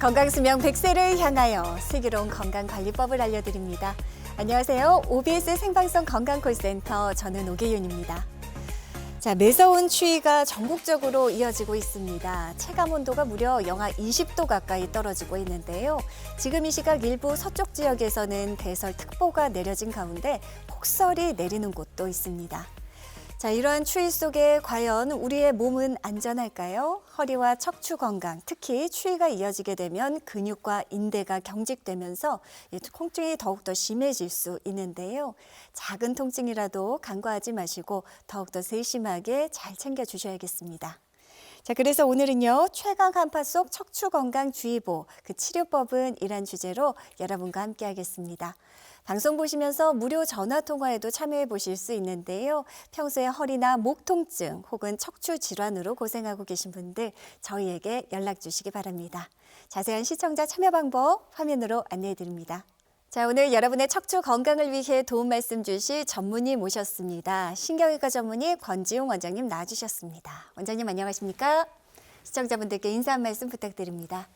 건강수명 100세를 향하여 슬기로운 건강관리법을 알려드립니다. 안녕하세요. OBS 생방송 건강콜센터 저는 오계윤입니다. 자, 매서운 추위가 전국적으로 이어지고 있습니다. 체감온도가 무려 영하 20도 가까이 떨어지고 있는데요. 지금 이 시각 일부 서쪽 지역에서는 대설특보가 내려진 가운데 폭설이 내리는 곳도 있습니다. 자, 이러한 추위 속에 과연 우리의 몸은 안전할까요? 허리와 척추 건강, 특히 추위가 이어지게 되면 근육과 인대가 경직되면서 통증이 더욱더 심해질 수 있는데요. 작은 통증이라도 간과하지 마시고 더욱더 세심하게 잘 챙겨주셔야겠습니다. 자, 그래서 오늘은요, 최강 한파 속 척추 건강 주의보, 그 치료법은 이란 주제로 여러분과 함께 하겠습니다. 방송 보시면서 무료 전화 통화에도 참여해 보실 수 있는데요. 평소에 허리나 목 통증 혹은 척추 질환으로 고생하고 계신 분들 저희에게 연락 주시기 바랍니다. 자세한 시청자 참여 방법 화면으로 안내해 드립니다. 자, 오늘 여러분의 척추 건강을 위해 도움 말씀 주실 전문의 모셨습니다. 신경외과 전문의 권지웅 원장님 나와주셨습니다. 원장님 안녕하십니까? 시청자분들께 인사 한 말씀 부탁드립니다.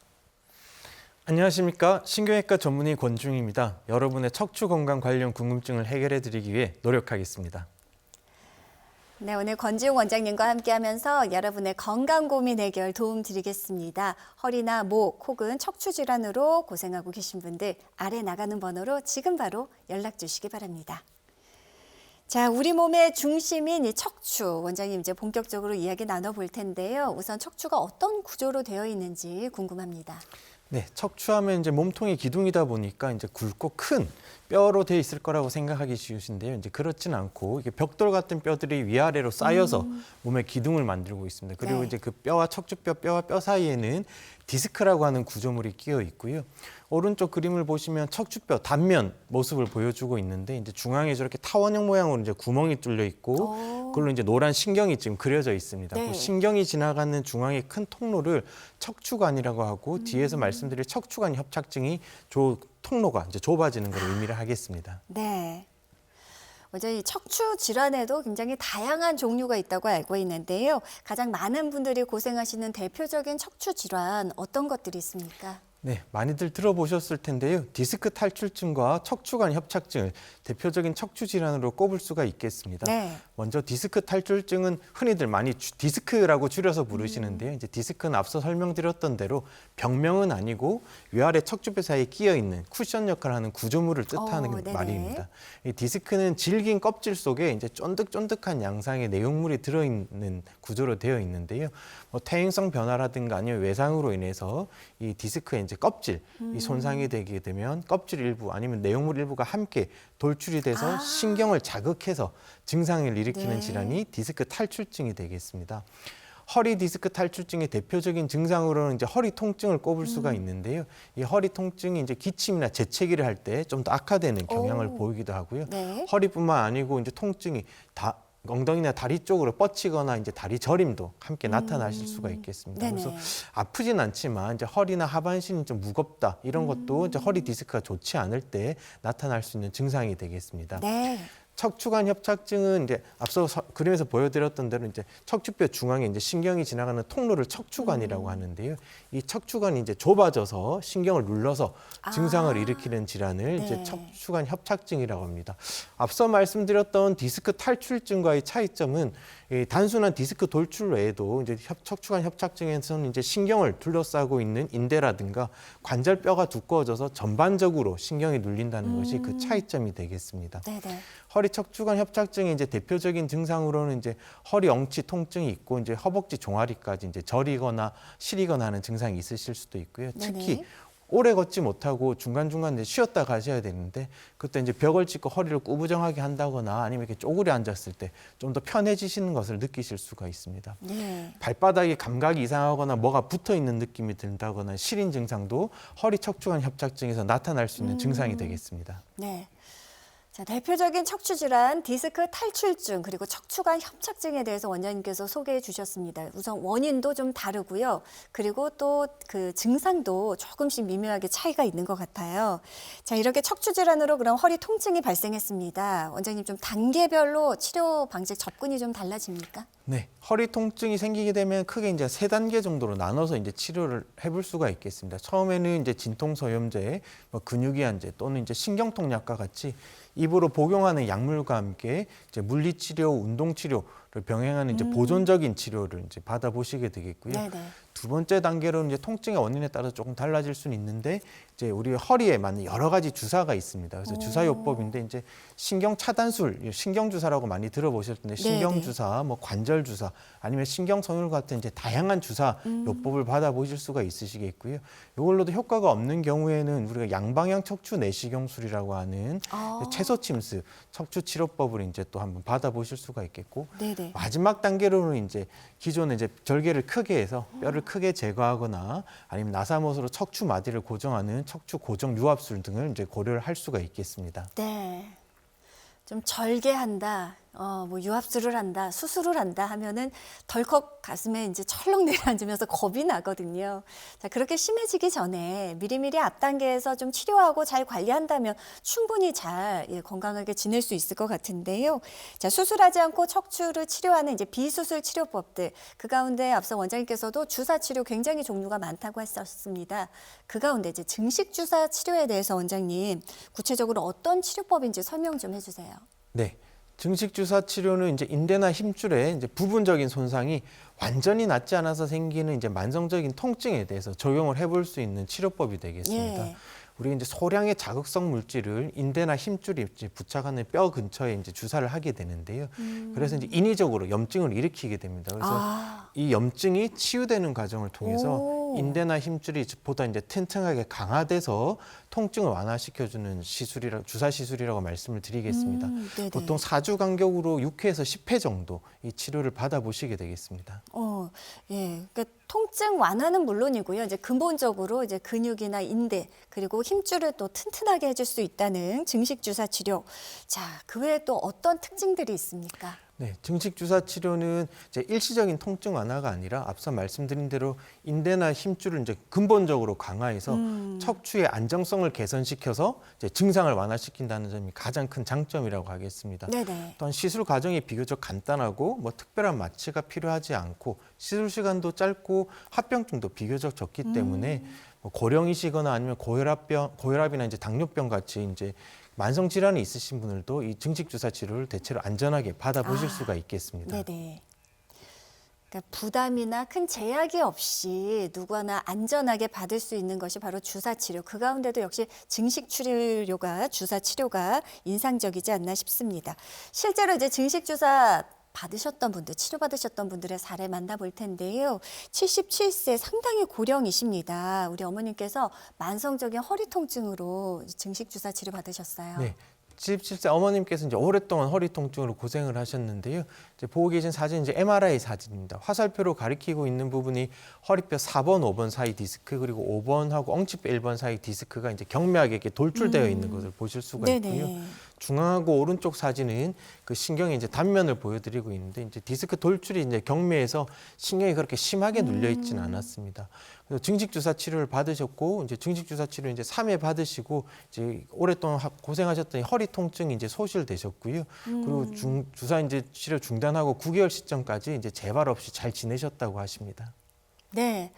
안녕하십니까. 신경외과 전문의 권지웅입니다. 여러분의 척추 건강 관련 궁금증을 해결해 드리기 위해 노력하겠습니다. 네, 오늘 권지웅 원장님과 함께하면서 여러분의 건강 고민 해결 도움 드리겠습니다. 허리나 목 혹은 척추 질환으로 고생하고 계신 분들 아래 나가는 번호로 지금 바로 연락 주시기 바랍니다. 자, 우리 몸의 중심인 이 척추, 원장님 이제 본격적으로 이야기 나눠볼 텐데요. 우선 척추가 어떤 구조로 되어 있는지 궁금합니다. 네, 척추하면 이제 몸통이 기둥이다 보니까 이제 굵고 큰 뼈로 되어 있을 거라고 생각하기 쉬우신데요. 이제 그렇진 않고 이게 벽돌 같은 뼈들이 위아래로 쌓여서 몸의 기둥을 만들고 있습니다. 그리고 네. 이제 그 뼈와 척추뼈, 뼈와 뼈 사이에는 디스크라고 하는 구조물이 끼어 있고요. 오른쪽 그림을 보시면 척추뼈 단면 모습을 보여주고 있는데 이제 중앙에 저렇게 타원형 모양으로 이제 구멍이 뚫려 있고 그걸로 이제 노란 신경이 지금 그려져 있습니다. 네. 그 신경이 지나가는 중앙의 큰 통로를 척추관이라고 하고 뒤에서 말씀드릴 척추관 협착증이 통로가 이제 좁아지는 걸 의미를 하겠습니다. 네. 먼저 이 척추 질환에도 굉장히 다양한 종류가 있다고 알고 있는데요. 가장 많은 분들이 고생하시는 대표적인 척추 질환 어떤 것들이 있습니까? 네, 많이들 들어보셨을 텐데요. 디스크 탈출증과 척추관 협착증을 대표적인 척추 질환으로 꼽을 수가 있겠습니다. 네. 먼저 디스크 탈출증은 흔히들 많이 디스크라고 줄여서 부르시는데요. 이제 디스크는 앞서 설명드렸던 대로 병명은 아니고 위아래 척추뼈 사이에 끼어 있는 쿠션 역할을 하는 구조물을 뜻하는 네네. 말입니다. 이 디스크는 질긴 껍질 속에 이제 쫀득쫀득한 양상의 내용물이 들어있는 구조로 되어 있는데요. 퇴행성 변화라든가 아니면 외상으로 인해서 이 디스크의 이제 껍질 이 손상이 되게 되면 껍질 일부 아니면 내용물 일부가 함께 돌출이 돼서 신경을 자극해서 증상을 일으키는 네. 질환이 디스크 탈출증이 되겠습니다. 허리 디스크 탈출증의 대표적인 증상으로는 이제 허리 통증을 꼽을 수가 있는데요. 이 허리 통증이 이제 기침이나 재채기를 할 때 좀 더 악화되는 경향을 보이기도 하고요. 네. 허리뿐만 아니고 이제 통증이 엉덩이나 다리 쪽으로 뻗치거나 이제 다리 저림도 함께 나타나실 수가 있겠습니다. 네네. 그래서 아프진 않지만 이제 허리나 하반신이 좀 무겁다 이런 것도 이제 허리 디스크가 좋지 않을 때 나타날 수 있는 증상이 되겠습니다. 네. 척추관 협착증은 이제 앞서 그림에서 보여드렸던 대로 이제 척추뼈 중앙에 이제 신경이 지나가는 통로를 척추관이라고 하는데요. 이 척추관이 이제 좁아져서 신경을 눌러서 증상을 일으키는 질환을 네. 이제 척추관 협착증이라고 합니다. 앞서 말씀드렸던 디스크 탈출증과의 차이점은 이 단순한 디스크 돌출 외에도 이제 척추관 협착증에서는 이제 신경을 둘러싸고 있는 인대라든가 관절뼈가 두꺼워져서 전반적으로 신경이 눌린다는 것이 그 차이점이 되겠습니다. 네네. 허리 척추관 협착증의 이제 대표적인 증상으로는 이제 허리 엉치 통증이 있고 이제 허벅지 종아리까지 이제 저리거나 시리거나 하는 증상이 있으실 수도 있고요. 특히 네네. 오래 걷지 못하고 중간중간 이제 쉬었다 가셔야 되는데 그때 이제 벽을 짚고 허리를 구부정하게 한다거나 아니면 이렇게 쪼그려 앉았을 때 좀 더 편해지시는 것을 느끼실 수가 있습니다. 네. 발바닥에 감각이 이상하거나 뭐가 붙어 있는 느낌이 든다거나 시린 증상도 허리 척추관 협착증에서 나타날 수 있는 증상이 되겠습니다. 네. 자, 대표적인 척추 질환, 디스크 탈출증, 그리고 척추관 협착증에 대해서 원장님께서 소개해 주셨습니다. 우선 원인도 좀 다르고요. 그리고 또 그 증상도 조금씩 미묘하게 차이가 있는 것 같아요. 자, 이렇게 척추 질환으로 그럼 허리 통증이 발생했습니다. 원장님 좀 단계별로 치료 방식 접근이 좀 달라집니까? 네, 허리 통증이 생기게 되면 크게 이제 3단계 정도로 나눠서 이제 치료를 해볼 수가 있겠습니다. 처음에는 이제 진통소염제, 뭐 근육이완제 또는 이제 신경통약과 같이 입으로 복용하는 약물과 함께 이제 물리치료, 운동치료를 병행하는 이제 보존적인 치료를 이제 받아보시게 되겠고요. 네네. 두 번째 단계로는 이제 통증의 원인에 따라서 조금 달라질 수는 있는데 이제 우리 허리에 맞는 여러 가지 주사가 있습니다. 그래서 주사요법인데 이제 신경 차단술, 신경 주사라고 많이 들어보실 텐데 신경 주사, 뭐 관절 주사, 아니면 신경 손울 같은 이제 다양한 주사 요법을 받아보실 수가 있으시겠고요. 이걸로도 효과가 없는 경우에는 우리가 양방향 척추 내시경술이라고 하는 채소 침스 척추 치료법을 이제 또 한번 받아보실 수가 있겠고 네네. 마지막 단계로는 이제 기존에 이제 절개를 크게 해서 뼈를 크게 제거하거나 아니면 나사못으로 척추 마디를 고정하는 척추 고정 유압술 등을 이제 고려를 할 수가 있겠습니다. 네. 좀 절개한다, 뭐 유압술을 한다, 수술을 한다 하면은 덜컥 가슴에 이제 철렁 내려앉으면서 겁이 나거든요. 자, 그렇게 심해지기 전에 미리미리 앞 단계에서 좀 치료하고 잘 관리한다면 충분히 잘 건강하게 지낼 수 있을 것 같은데요. 자, 수술하지 않고 척추를 치료하는 이제 비수술 치료법들, 그 가운데 앞서 원장님께서도 주사 치료 굉장히 종류가 많다고 하셨습니다. 그 가운데 이제 증식 주사 치료에 대해서 원장님 구체적으로 어떤 치료법인지 설명 좀 해주세요. 네. 증식 주사 치료는 이제 인대나 힘줄의 이제 부분적인 손상이 완전히 낫지 않아서 생기는 이제 만성적인 통증에 대해서 적용을 해볼 수 있는 치료법이 되겠습니다. 예. 우리 이제 소량의 자극성 물질을 인대나 힘줄이 이제 부착하는 뼈 근처에 이제 주사를 하게 되는데요. 그래서 이제 인위적으로 염증을 일으키게 됩니다. 그래서 이 염증이 치유되는 과정을 통해서 인대나 힘줄이 보다 이제 튼튼하게 강화돼서 통증을 완화시켜주는 시술이라 주사 시술이라고 말씀을 드리겠습니다. 보통 4주 간격으로 6회에서 10회 정도 이 치료를 받아보시게 되겠습니다. 예. 그러니까 통증 완화는 물론이고요. 이제 근본적으로 이제 근육이나 인대 그리고 힘줄을 또 튼튼하게 해줄 수 있다는 증식 주사 치료. 자, 그 외에 또 어떤 특징들이 있습니까? 네, 증식 주사 치료는 이제 일시적인 통증 완화가 아니라 앞서 말씀드린 대로 인대나 힘줄을 이제 근본적으로 강화해서 척추의 안정성을 개선시켜서 이제 증상을 완화시킨다는 점이 가장 큰 장점이라고 하겠습니다. 네네. 또한 시술 과정이 비교적 간단하고 뭐 특별한 마취가 필요하지 않고 시술 시간도 짧고 합병증도 비교적 적기 때문에 뭐 고령이시거나 아니면 고혈압이나 이제 당뇨병 같이 이제 만성 질환이 있으신 분들도 이 증식 주사 치료를 대체로 안전하게 받아보실 수가 있겠습니다. 네네. 그러니까 부담이나 큰 제약이 없이 누구나 안전하게 받을 수 있는 것이 바로 주사 치료. 그 가운데도 역시 증식 치료가 주사 치료가 인상적이지 않나 싶습니다. 실제로 이제 증식 주사 받으셨던 분들, 치료받으셨던 분들의 사례 만나볼 텐데요. 77세 상당히 고령이십니다. 우리 어머님께서 만성적인 허리 통증으로 증식 주사 치료 받으셨어요. 네. 77세 어머님께서 이제 오랫동안 허리 통증으로 고생을 하셨는데요. 이제 보고 계신 사진 이제 MRI 사진입니다. 화살표로 가리키고 있는 부분이 허리뼈 4번, 5번 사이 디스크 그리고 5번하고 엉치뼈 1번 사이 디스크가 이제 경미하게 이렇게 돌출되어 있는 것을 보실 수가 있고요. 중앙하고 오른쪽 사진은 그 신경의 이제 단면을 보여드리고 있는데 이제 디스크 돌출이 이제 경미해서 신경이 그렇게 심하게 눌려 있지는 않았습니다. 그래서 증식 주사 치료를 받으셨고 이제 증식 주사 치료 이제 3회 받으시고 이제 오랫동안 고생하셨던 허리 통증이 이제 소실되셨고요. 그리고 주사 이제 치료 중단하고 9개월 시점까지 이제 재발 없이 잘 지내셨다고 하십니다. 네.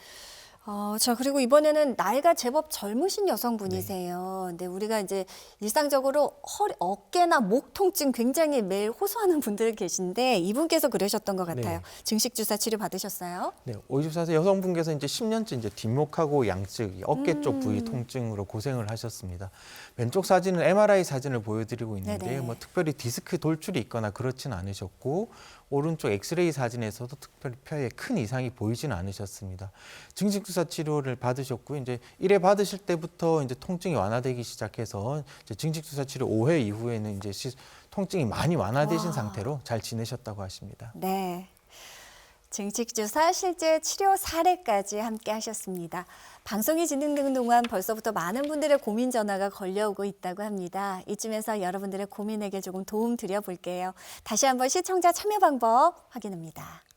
자, 그리고 이번에는 나이가 제법 젊으신 여성분이세요. 근데 우리가 이제 일상적으로 어깨나 목 통증 굉장히 매일 호소하는 분들 계신데 이분께서 그러셨던 것 같아요. 네. 증식 주사 치료 받으셨어요? 네, 54세 여성분께서 이제 10년째 이제 뒷목하고 양측 어깨 쪽 부위 통증으로 고생을 하셨습니다. 왼쪽 사진은 MRI 사진을 보여드리고 있는데요. 네네. 뭐 특별히 디스크 돌출이 있거나 그렇지는 않으셨고 오른쪽 엑스레이 사진에서도 특별히 뼈에 큰 이상이 보이지는 않으셨습니다. 증식 주사 치료를 받으셨고 이제 1회 받으실 때부터 이제 통증이 완화되기 시작해서 이제 증식 주사 치료 5회 이후에는 이제 통증이 많이 완화되신 상태로 잘 지내셨다고 하십니다. 네. 증식 주사 실제 치료 사례까지 함께 하셨습니다. 방송이 진행되는 동안 벌써부터 많은 분들의 고민 전화가 걸려오고 있다고 합니다. 이쯤에서 여러분들의 고민에게 조금 도움 드려볼게요. 다시 한번 시청자 참여 방법 확인합니다.